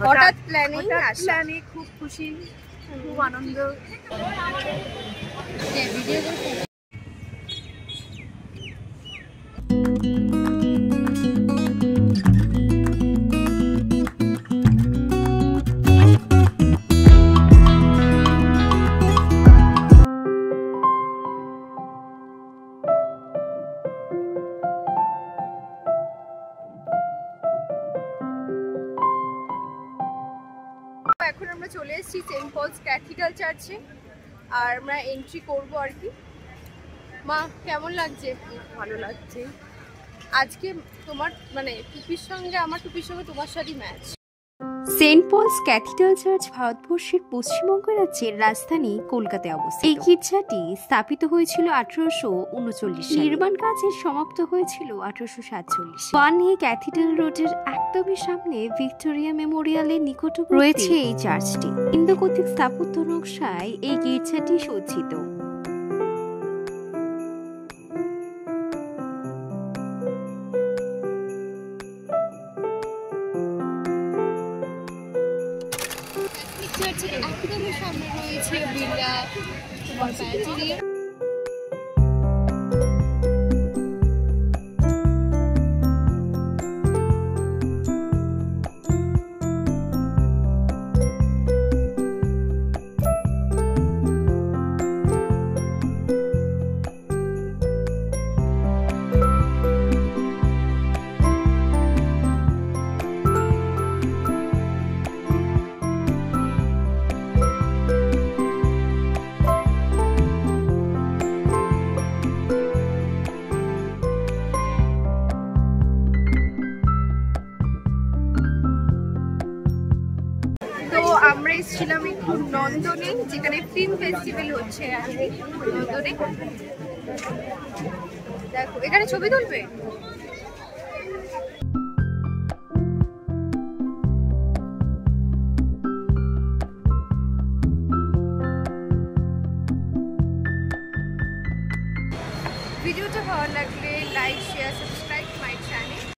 হঠাৎ প্ল্যানিং আসা, খুব খুশি, খুব আনন্দ। এখন আমরা চলে এসেছি সেন্ট পলস ক্যাথিড্রাল চার্চে, আর আমরা এন্ট্রি করব আর কি। মা কেমন লাগছে? ভালো লাগছে। আজকে তোমার মানে টুপির সঙ্গে আমার টুপির সঙ্গে তোমার সাথে match. Saint Paul's cathedral church ভারতবর্ষের পশ্চিমবঙ্গ রাজ্যের রাজধানী কলকাতায় অবস্থিত। এই গির্জাটি স্থাপিত হয়েছিল 1839 সালে। নির্মাণ কাজের সমাপ্ত হয়েছিল 1847। বানহি ক্যাথিড্রাল রোডের একদমই সামনে ভিক্টোরিয়া মেমোরিয়ালের নিকটবর্তী রয়েছে এই চার্চটি। হিন্দু কর্তৃক স্থাপত্য নকশায় এই গির্জাটি সজ্জিত। চার্চের একদমই সামনে রয়েছে বিড়লা প্ল্যানেটেরিয়াম। আমরা এসেছিলাম একটু নন্দনে, যেখানে ফিল্ম ফেস্টিভ্যাল হচ্ছে নন্দনে। দেখো এখানে ছবি তুলবে। ভিডিওটা ভালো লাগলে লাইক